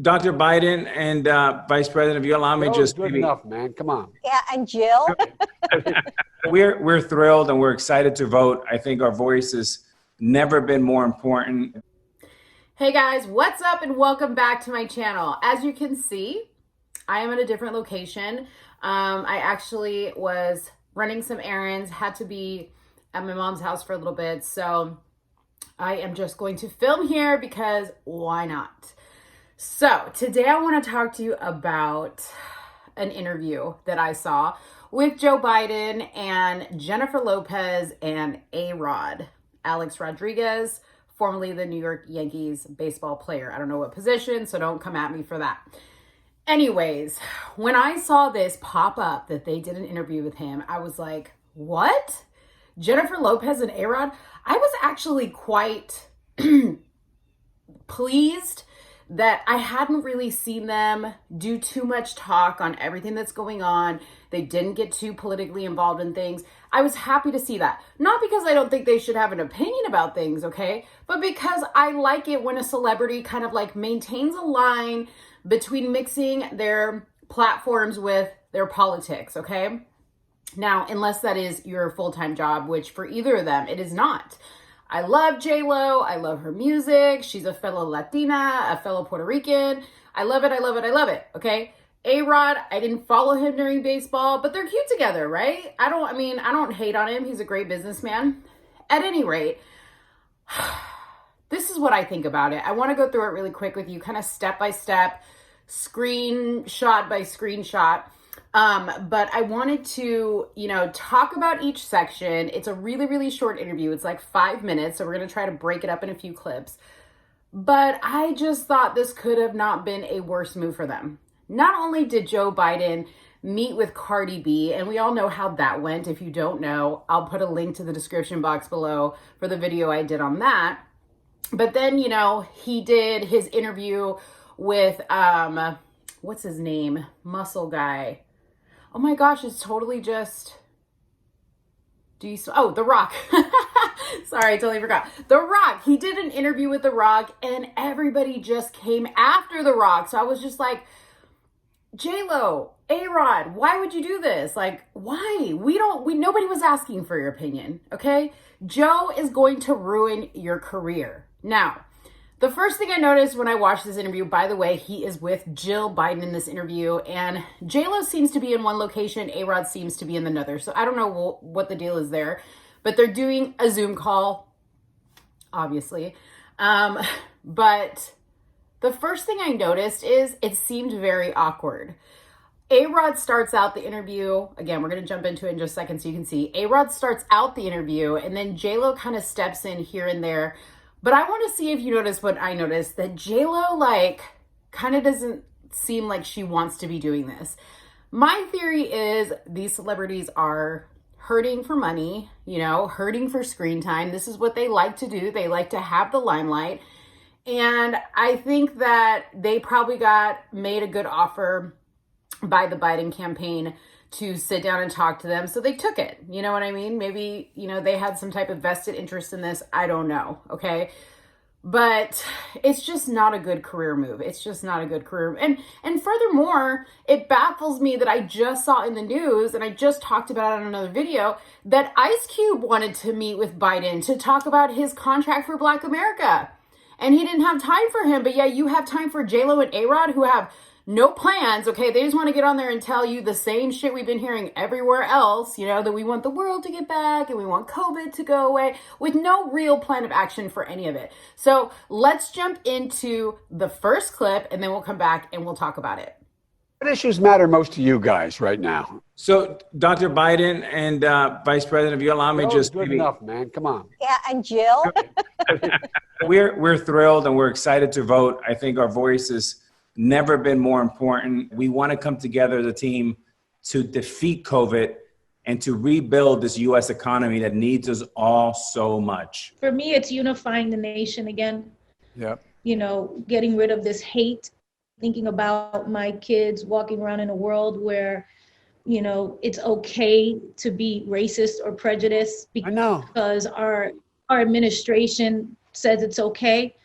Dr. Biden and Vice President, if you allow me, just good enough, man. Come on. Yeah, and Jill. we're thrilled and we're excited to vote. I think our voice has never been more important. Hey guys, what's up and welcome back to my channel. As you can see, I am in a different location. I actually was running some errands, had to be at my mom's house for a little bit, so I am just going to film here because why not? So today I want to talk to you about an interview that I saw with Joe Biden and Jennifer Lopez and AROD, Alex Rodriguez, formerly the New York Yankees baseball player. I don't know what position, so don't come at me for that. Anyways, when I saw this pop up that they did an interview with him, I was like, what? Jennifer Lopez and AROD? I was actually quite pleased that I hadn't really seen them do too much talk on everything that's going on. They didn't get too politically involved in things. I was happy to see that. Not because I don't think they should have an opinion about things, okay? But because I like it when a celebrity kind of like maintains a line between mixing their platforms with their politics, okay? Now, unless that is your full-time job, which for either of them, it is not. I love JLO. I love her music. She's a fellow Latina, a fellow Puerto Rican. I love it. I love it. I love it. Okay. AROD, I didn't follow him during baseball, but they're cute together, right? I don't hate on him. He's a great businessman. At any rate, this is what I think about it. I want to go through it really quick with you, kind of step by step, screenshot by screenshot. But I wanted to, talk about each section. It's a really, really short interview. It's like 5 minutes. So we're going to try to break it up in a few clips. But I just thought this could have not been a worse move for them. Not only did Joe Biden meet with Cardi B, and we all know how that went. If you don't know, I'll put a link to the description box below for the video I did on that. But then, he did his interview with, what's his name? Muscle guy. Oh my gosh, it's totally just, The Rock. Sorry, I totally forgot. The Rock. He did an interview with The Rock and everybody just came after The Rock. So I was just like, JLO, AROD, why would you do this? Like, why? Nobody was asking for your opinion, okay? Joe is going to ruin your career. Now, the first thing I noticed when I watched this interview, by the way, he is with Jill Biden in this interview, and JLo seems to be in one location, AROD seems to be in another. So I don't know what the deal is there, but they're doing a Zoom call, obviously. But the first thing I noticed is it seemed very awkward. AROD starts out the interview. Again, we're going to jump into it in just a second so you can see. AROD starts out the interview, and then JLo kind of steps in here and there. But I want to see if you notice what I noticed, that JLo kind of doesn't seem like she wants to be doing this. My theory is these celebrities are hurting for money, hurting for screen time. This is what they like to do. They like to have the limelight. And I think that they probably got made a good offer by the Biden campaign to sit down and talk to them. So they took it. You know what I mean? Maybe, they had some type of vested interest in this. I don't know. Okay. But it's just not a good career move. It's just not a good career. And furthermore, it baffles me that I just saw in the news, and I just talked about it on another video, that Ice Cube wanted to meet with Biden to talk about his contract for Black America. And he didn't have time for him. But yeah, you have time for JLo and AROD, who have no plans, okay? They just want to get on there and tell you the same shit we've been hearing everywhere else, that we want the world to get back and we want COVID to go away, with no real plan of action for any of it. So let's jump into the first clip and then we'll come back and we'll talk about it. What issues matter most to you guys right now? So Dr. Biden and Vice President, if you allow me, just good enough, man. Come on. Yeah, and Jill. We're thrilled and we're excited to vote. I think our voice has never been more important. We want to come together as a team to defeat COVID and to rebuild this U.S. economy that needs us all so much. For me, it's unifying the nation again. Yep. Getting rid of this hate, thinking about my kids walking around in a world where, it's okay to be racist or prejudiced because our administration says it's okay.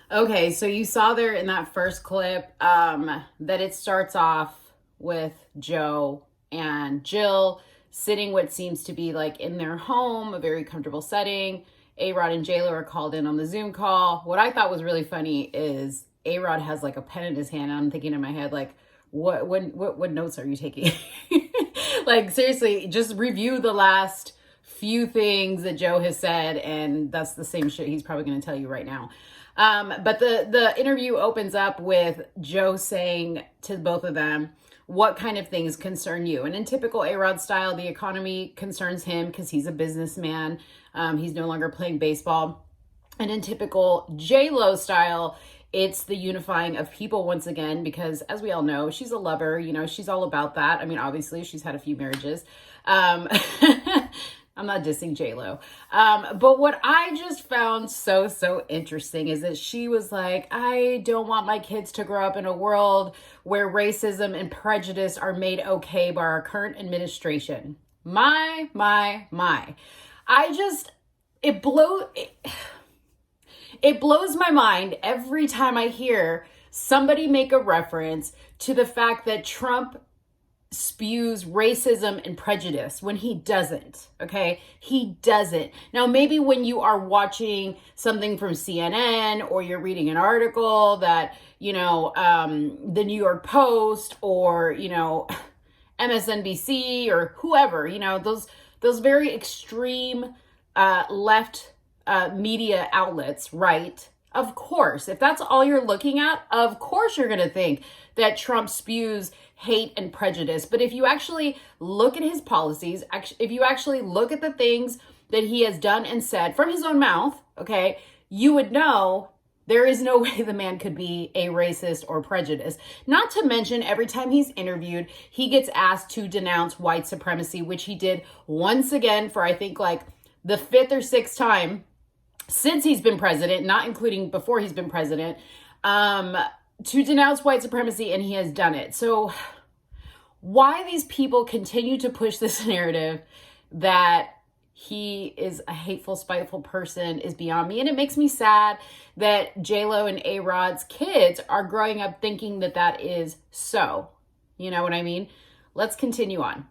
Okay, so you saw there in that first clip that it starts off with Joe and Jill sitting what seems to be like in their home, a very comfortable setting. AROD and JLO are called in on the Zoom call. What I thought was really funny is AROD has like a pen in his hand. And I'm thinking in my head, like, what notes are you taking? Like, seriously, just review the last few things that Joe has said, and that's the same shit he's probably going to tell you right now. But the interview opens up with Joe saying to both of them, what kind of things concern you? And in typical AROD style, the economy concerns him because he's a businessman. He's no longer playing baseball. And in typical JLO style, it's the unifying of people once again, because as we all know, she's a lover. You know, she's all about that. I mean, obviously, she's had a few marriages. I'm not dissing JLo. But what I just found so interesting is that she was like, I don't want my kids to grow up in a world where racism and prejudice are made okay by our current administration. My. It blows my mind every time I hear somebody make a reference to the fact that Trump spews racism and prejudice when he doesn't. Okay, he doesn't. Now, maybe when you are watching something from CNN or you're reading an article that, you know, the New York Post or, you know, MSNBC or whoever, you know, those very extreme left media outlets, right? Of course, if that's all you're looking at, of course you're going to think that Trump spews hate and prejudice. But if you actually look at his policies, if you actually look at the things that he has done and said from his own mouth, okay, you would know there is no way the man could be a racist or prejudiced. Not to mention, every time he's interviewed, he gets asked to denounce white supremacy, which he did once again for, I think, like the fifth or sixth time since he's been president, not including before he's been president, to denounce white supremacy, and he has done it. So why these people continue to push this narrative that he is a hateful, spiteful person is beyond me. And it makes me sad that JLo and AROD's kids are growing up thinking that that is so. You know what I mean? Let's continue on.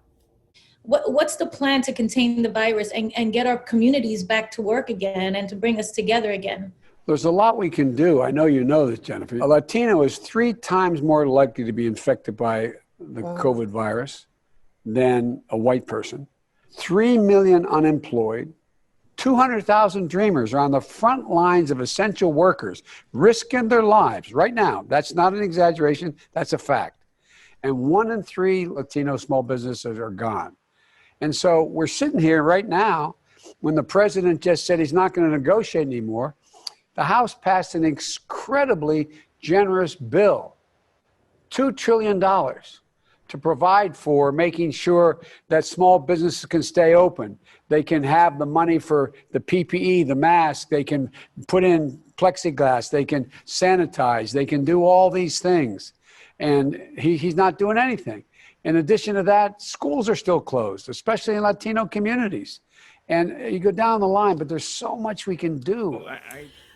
What's the plan to contain the virus and get our communities back to work again and to bring us together again? There's a lot we can do. I know you know this, Jennifer. A Latino is 3 times more likely to be infected by the COVID virus than a white person. 3 million unemployed. 200,000 dreamers are on the front lines of essential workers, risking their lives right now. That's not an exaggeration. That's a fact. And 1 in 3 Latino small businesses are gone. And so we're sitting here right now when the president just said he's not going to negotiate anymore. The House passed an incredibly generous bill, $2 trillion, to provide for making sure that small businesses can stay open. They can have the money for the PPE, the mask, they can put in plexiglass, they can sanitize, they can do all these things. And he's not doing anything. In addition to that, schools are still closed, especially in Latino communities. And you go down the line, but there's so much we can do.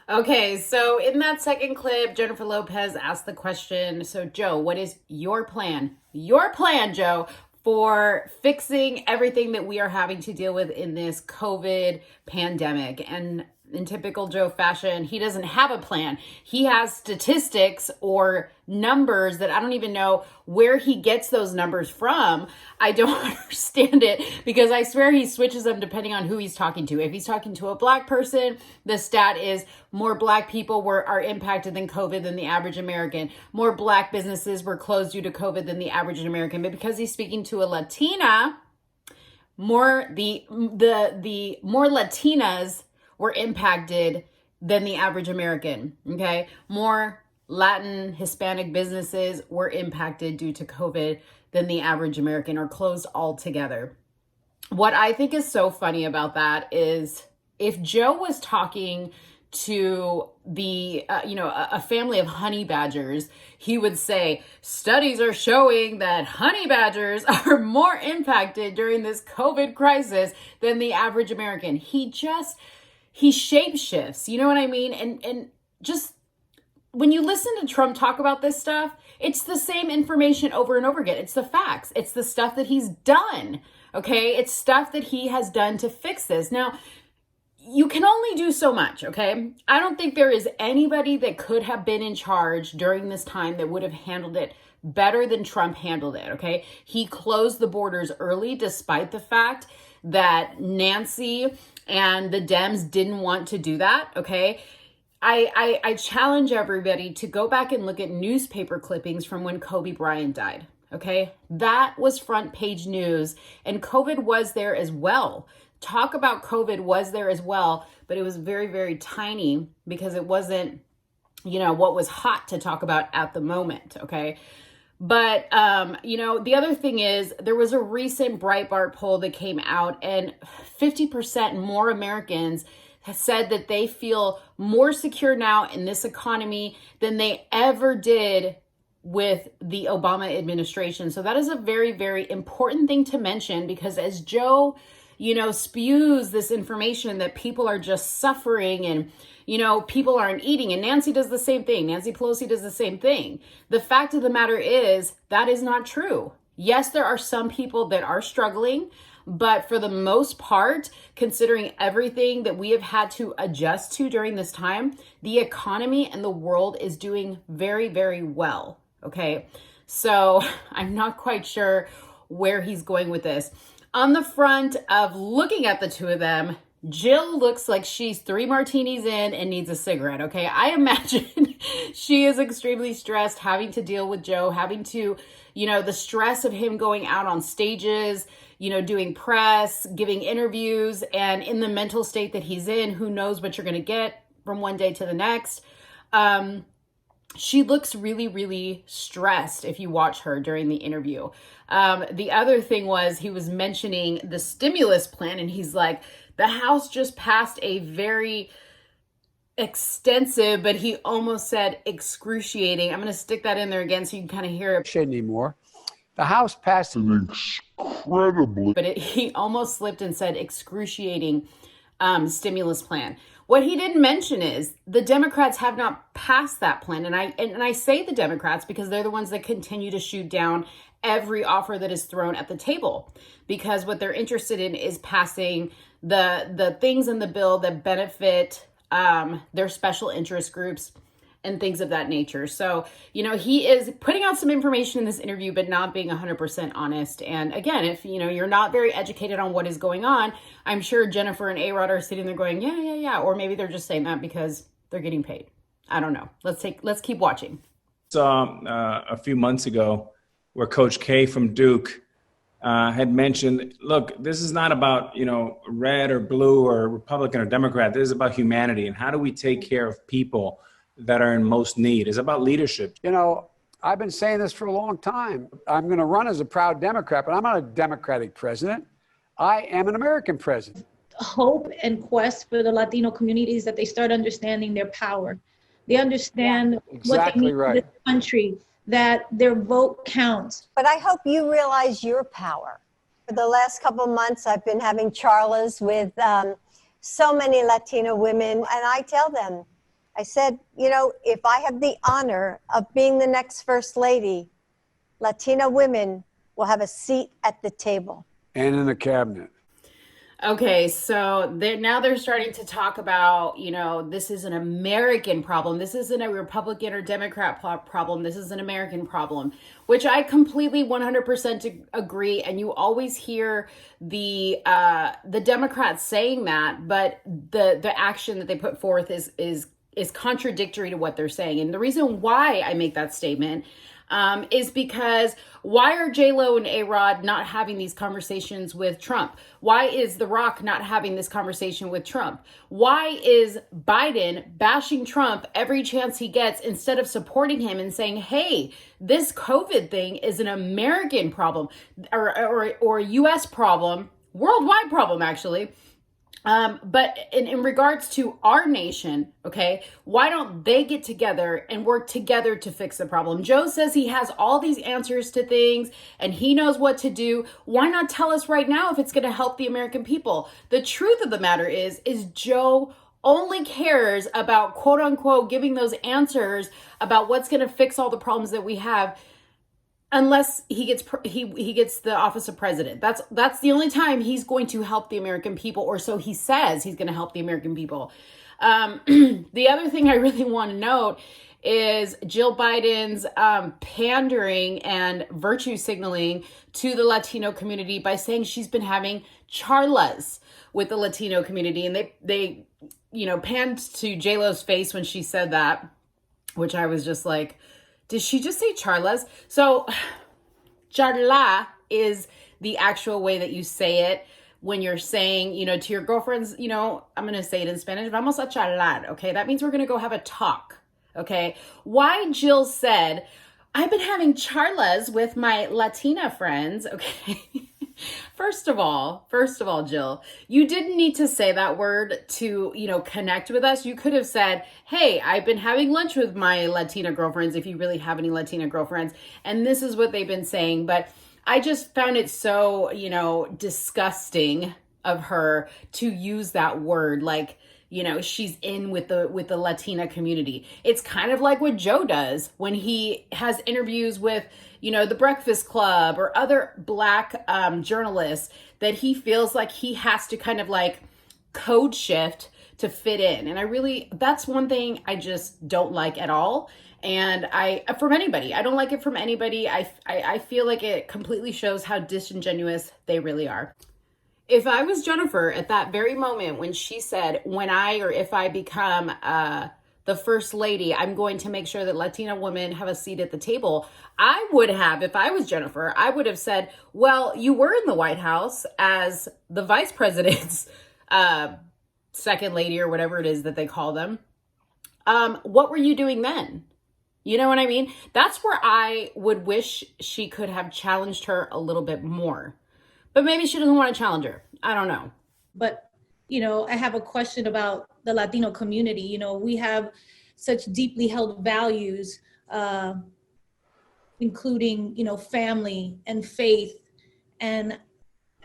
Okay, so in that second clip, Jennifer Lopez asked the question, so Joe, what is your plan? Your plan, Joe, for fixing everything that we are having to deal with in this COVID pandemic? And in typical Joe fashion, he doesn't have a plan. He has statistics or numbers that I don't even know where he gets those numbers from. I don't understand it because I swear he switches them depending on who he's talking to. If he's talking to a black person, the stat is more black people are impacted than COVID than the average American. More black businesses were closed due to COVID than the average American. But because he's speaking to a Latina, more Latinas were impacted than the average American, okay? More Latin, Hispanic businesses were impacted due to COVID than the average American, or closed altogether. What I think is so funny about that is if Joe was talking to a family of honey badgers, he would say, studies are showing that honey badgers are more impacted during this COVID crisis than the average American. He shape shifts, you know what I mean? And just when you listen to Trump talk about this stuff, it's the same information over and over again. It's the facts. It's the stuff that he's done. Okay. It's stuff that he has done to fix this. Now, you can only do so much. Okay. I don't think there is anybody that could have been in charge during this time that would have handled it better than Trump handled it. Okay. He closed the borders early, despite the fact that Nancy and the Dems didn't want to do that. Okay. I challenge everybody to go back and look at newspaper clippings from when Kobe Bryant died. Okay. That was front page news, and COVID was there as well. Talk about COVID was there as well, but it was very, very tiny because it wasn't, what was hot to talk about at the moment. Okay. But, the other thing is there was a recent Breitbart poll that came out, and 50% more Americans said that they feel more secure now in this economy than they ever did with the Obama administration. So that is a very, very important thing to mention, because as Joe, spews this information that people are just suffering and, people aren't eating, and Nancy does the same thing. Nancy Pelosi does the same thing. The fact of the matter is that is not true. Yes, there are some people that are struggling, but for the most part, considering everything that we have had to adjust to during this time, the economy and the world is doing very, very well. Okay. So I'm not quite sure where he's going with this. On the front of looking at the two of them, Jill looks like she's 3 martinis in and needs a cigarette. Okay. I imagine she is extremely stressed, having to deal with Joe, having to, the stress of him going out on stages, doing press, giving interviews, and in the mental state that he's in, who knows what you're going to get from one day to the next. She looks really, really stressed if you watch her during the interview. The other thing was he was mentioning the stimulus plan, and he's like, the House just passed a very extensive, but he almost said excruciating. I'm going to stick that in there again so you can kind of hear it. Anymore. The House passed an incredibly, but he almost slipped and said excruciating stimulus plan. What he didn't mention is the Democrats have not passed that plan. And I say the Democrats because they're the ones that continue to shoot down every offer that is thrown at the table, because what they're interested in is passing the things in the bill that benefit their special interest groups and things of that nature. So, he is putting out some information in this interview, but not being 100% honest. And again, if, you're not very educated on what is going on, I'm sure Jennifer and AROD are sitting there going, yeah. Or maybe they're just saying that because they're getting paid. I don't know. Let's keep watching. A few months ago where Coach K from Duke had mentioned, look, this is not about, red or blue or Republican or Democrat. This is about humanity. And how do we take care of people that are in most need? It's about leadership. I've been saying this for a long time. I'm going to run as a proud Democrat, but I'm not a Democratic president. I am an American president. Hope and quest for the Latino community is that they start understanding their power. They understand what they mean to this country, that their vote counts. But I hope you realize your power. For the last couple of months, I've been having charlas with so many Latino women, and I tell them, I said, if I have the honor of being the next First Lady, Latina women will have a seat at the table. And in the cabinet. Okay, so now they're starting to talk about, this is an American problem. This isn't a Republican or Democrat problem. This is an American problem, which I completely 100% agree. And you always hear the Democrats saying that, but the action that they put forth is contradictory to what they're saying. And the reason why I make that statement is because why are JLO and AROD not having these conversations with Trump? Why is The Rock not having this conversation with Trump? Why is Biden bashing Trump every chance he gets instead of supporting him and saying, hey, this COVID thing is an American problem or a U.S. problem, worldwide problem, actually. But in regards to our nation, okay, why don't they get together and work together to fix the problem? Joe says he has all these answers to things and he knows what to do. Why not tell us right now if it's going to help the American people? The truth of the matter is Joe only cares about quote unquote giving those answers about what's going to fix all the problems that we have, unless he gets the office of president. That's the only time he's going to help the American people, or so he says he's going to help the American people. The other thing I really want to note is Jill Biden's pandering and virtue signaling to the Latino community by saying she's been having charlas with the Latino community. And they panned to JLo's face when she said that, which I was just like, did she just say charlas? So charla is the actual way that you say it when you're saying, to your girlfriends, I'm going to say it in Spanish, vamos a charlar, okay? That means we're going to go have a talk, okay? Why Jill said, I've been having charlas with my Latina friends, okay? First of all, Jill, you didn't need to say that word to, connect with us. You could have said, hey, I've been having lunch with my Latina girlfriends, if you really have any Latina girlfriends, and this is what they've been saying. But I just found it so, disgusting of her to use that word, like, she's in with the Latina community. It's kind of like what Joe does when he has interviews with, the Breakfast Club or other Black journalists, that he feels like he has to kind of like code shift to fit in. And that's one thing I just don't like at all. And from anybody, I don't like it from anybody. I feel like it completely shows how disingenuous they really are. If I was Jennifer at that very moment when she said, if I become the first lady, I'm going to make sure that Latina women have a seat at the table, I would have, if I was Jennifer, I would have said, well, you were in the White House as the vice president's second lady, or whatever it is that they call them. What were you doing then? You know what I mean? That's where I would wish she could have challenged her a little bit more. But maybe she doesn't want to challenge her. I don't know. But, I have a question about the Latino community. We have such deeply held values, including, family and faith. And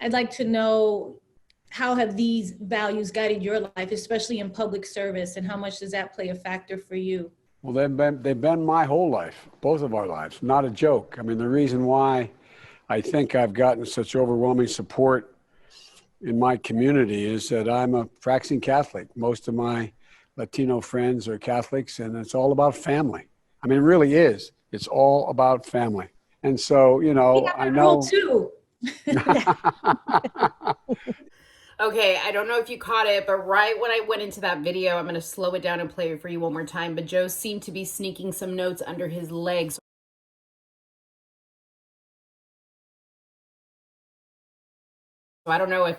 I'd like to know, how have these values guided your life, especially in public service, and how much does that play a factor for you? Well, they've been my whole life, both of our lives. Not a joke. I mean, the reason why I think I've gotten such overwhelming support in my community is that I'm a practicing Catholic. Most of my Latino friends are Catholics, and it's all about family. I mean, it really is. It's all about family. And so, I know too. Okay, I don't know if you caught it, but right when I went into that video, I'm going to slow it down and play it for you one more time. But Joe seemed to be sneaking some notes under his legs. So I don't know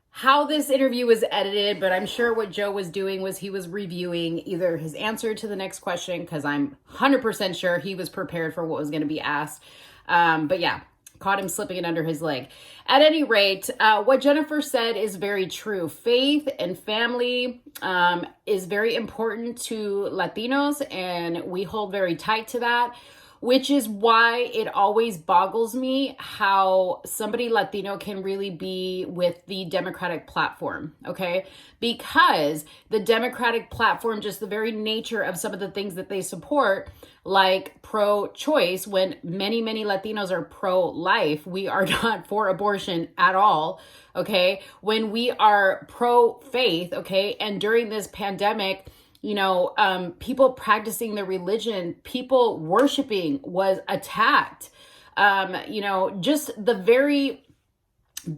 how this interview was edited, but I'm sure what Joe was doing was he was reviewing either his answer to the next question, because I'm 100% sure he was prepared for what was going to be asked. But yeah, caught him slipping it under his leg. At any rate, what Jennifer said is very true. Faith and family is very important to Latinos, and we hold very tight to that, which is why it always boggles me how somebody Latino can really be with the Democratic platform, okay? Because the Democratic platform, just the very nature of some of the things that they support, like pro-choice, when many, many Latinos are pro-life, we are not for abortion at all, okay? When we are pro-faith, okay, and during this pandemic, people practicing their religion, people worshiping was attacked. Just the very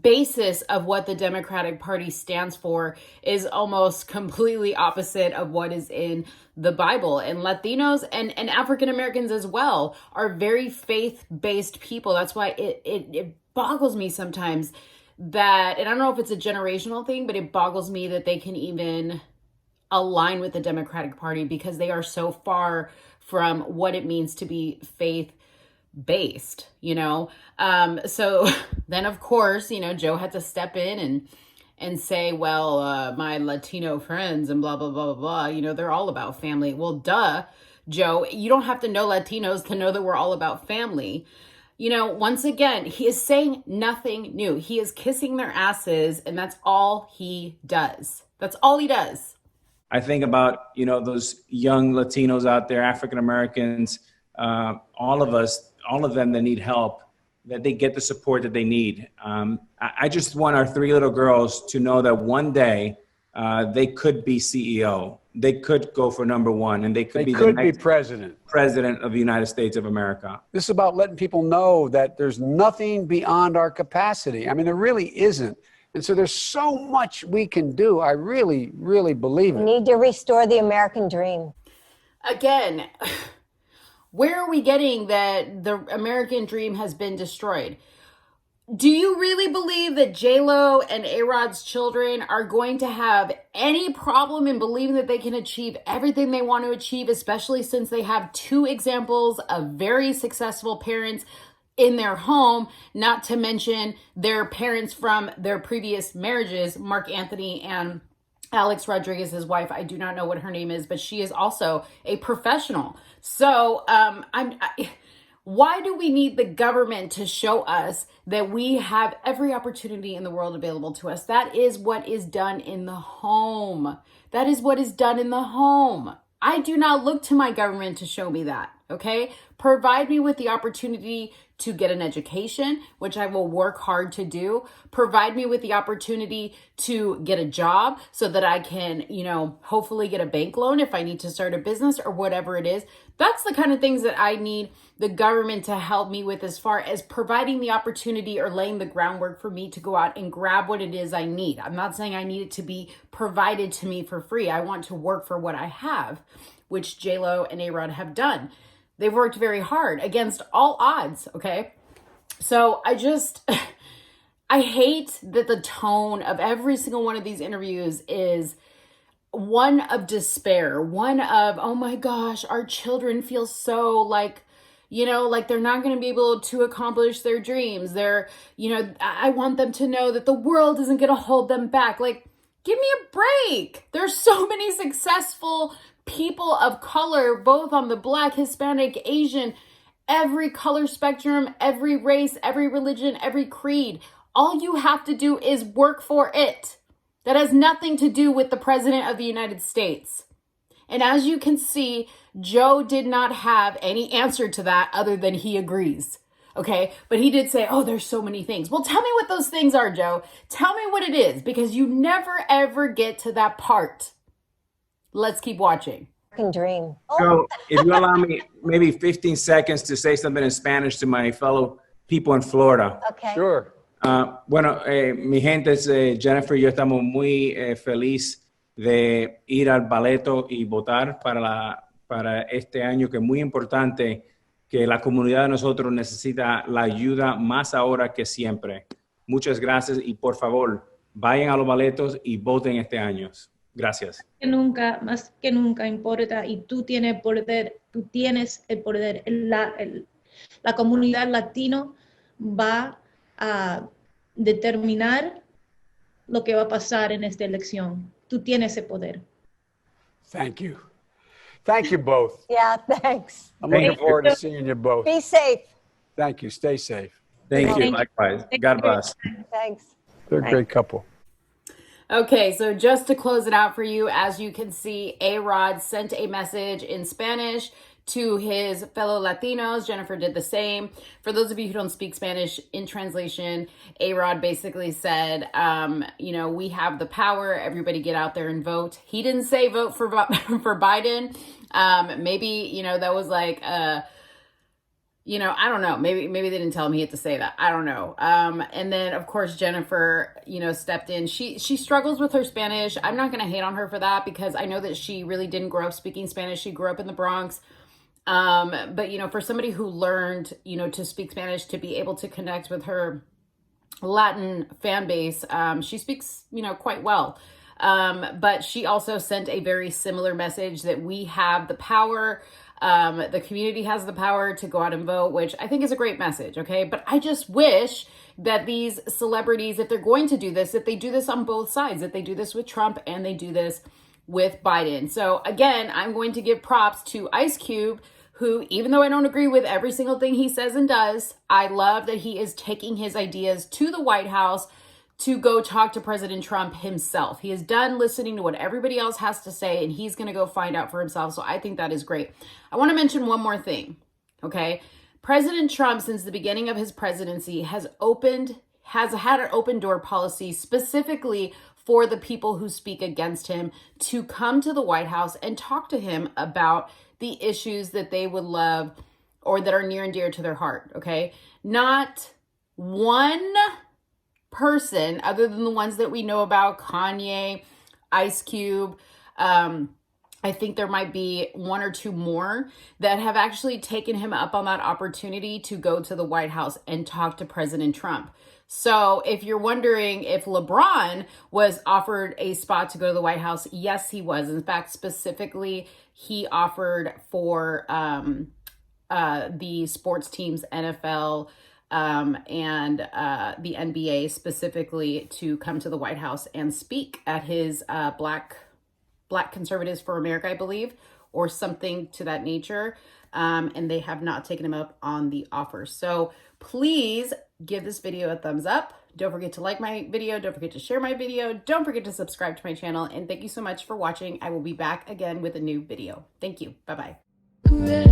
basis of what the Democratic Party stands for is almost completely opposite of what is in the Bible. And Latinos and African Americans as well are very faith-based people. That's why it boggles me sometimes that, and I don't know if it's a generational thing, but it boggles me that they can even align with the Democratic Party, because they are so far from what it means to be faith-based, So then, of course, Joe had to step in and say, well, my Latino friends and blah, blah, blah, blah, blah, they're all about family. Well, duh, Joe, you don't have to know Latinos to know that we're all about family. Once again, he is saying nothing new. He is kissing their asses, and that's all he does. That's all he does. I think about, those young Latinos out there, African Americans, all of them that need help, that they get the support that they need. I just want our three little girls to know that one day they could be CEO. They could go for number one, and they could be the next president of the United States of America. This is about letting people know that there's nothing beyond our capacity. I mean, there really isn't. And so there's so much we can do. I really, really believe it. We need to restore the American dream. Again, where are we getting that the American dream has been destroyed? Do you really believe that JLO and AROD's children are going to have any problem in believing that they can achieve everything they want to achieve, especially since they have two examples of very successful parents in their home, not to mention their parents from their previous marriages, Mark Anthony and Alex Rodriguez, his wife? I do not know what her name is, but she is also a professional. So why do we need the government to show us that we have every opportunity in the world available to us? That is what is done in the home. That is what is done in the home. I do not look to my government to show me that, okay? Provide me with the opportunity to get an education, which I will work hard to do. Provide me with the opportunity to get a job so that I can, hopefully get a bank loan if I need to start a business or whatever it is. That's the kind of things that I need the government to help me with, as far as providing the opportunity or laying the groundwork for me to go out and grab what it is I need. I'm not saying I need it to be provided to me for free. I want to work for what I have, which JLO and AROD have done. They've worked very hard against all odds, okay? So I hate that the tone of every single one of these interviews is one of despair, one of, oh my gosh, our children feel so like they're not going to be able to accomplish their dreams. I want them to know that the world isn't going to hold them back. Like, give me a break. There's so many successful people of color, both on the Black, Hispanic, Asian, every color spectrum, every race, every religion, every creed. All you have to do is work for it. That has nothing to do with the President of the United States. And as you can see, Joe did not have any answer to that other than he agrees. Okay, but he did say, oh, there's so many things. Well, tell me what those things are, Joe. Tell me what it is, because you never, ever get to that part. Let's keep watching. Dream. So if you allow me maybe 15 seconds to say something in Spanish to my fellow people in Florida. Okay. Sure. Mi gente, Jennifer y yo estamos muy feliz de ir al Baleto y votar para este año, que es muy importante, que la comunidad de nosotros necesita la ayuda más ahora que siempre. Muchas gracias y por favor, vayan a los baletos y voten este año. Gracias. Más que nunca importa, y tú tienes el poder. La comunidad latino va a determinar lo que va a pasar en esta elección. Tú tienes ese poder. Thank you. Thank you both. Yeah, thanks. I'm looking forward to seeing you both. Be safe. Thank you. Stay safe. Thank you. Likewise. God bless. Thanks. They're a great couple. Okay, so just to close it out for you, as you can see, AROD sent a message in Spanish to his fellow Latinos. Jennifer did the same. For those of you who don't speak Spanish, in translation, AROD basically said, we have the power. Everybody get out there and vote. He didn't say vote for Biden. Maybe, that was like, I don't know. Maybe they didn't tell him he had to say that. I don't know. And then, of course, Jennifer, stepped in. She struggles with her Spanish. I'm not going to hate on her for that, because I know that she really didn't grow up speaking Spanish. She grew up in the Bronx. But, for somebody who learned, to speak Spanish, to be able to connect with her Latin fan base, she speaks, quite well. But she also sent a very similar message that we have the power. The community has the power to go out and vote, which I think is a great message. Okay. But I just wish that these celebrities, if they're going to do this, that they do this on both sides, that they do this with Trump and they do this with Biden. So again, I'm going to give props to Ice Cube, who, even though I don't agree with every single thing he says and does, I love that he is taking his ideas to the White House to go talk to President Trump himself. He is done listening to what everybody else has to say, and he's going to go find out for himself. So I think that is great. I want to mention one more thing, okay? President Trump, since the beginning of his presidency, has had an open door policy specifically for the people who speak against him to come to the White House and talk to him about the issues that they would love or that are near and dear to their heart, okay? Not one person, other than the ones that we know about, Kanye, Ice Cube, I think there might be one or two more that have actually taken him up on that opportunity to go to the White House and talk to President Trump. So if you're wondering if LeBron was offered a spot to go to the White House, yes, he was. In fact, specifically, he offered for the sports teams, NFL, and the NBA specifically, to come to the White House and speak at his Black Conservatives for America, I believe, or something to that nature. And they have not taken him up on the offer. So please give this video a thumbs up. Don't forget to like my video. Don't forget to share my video. Don't forget to subscribe to my channel. And thank you so much for watching. I will be back again with a new video. Thank you. Bye-bye.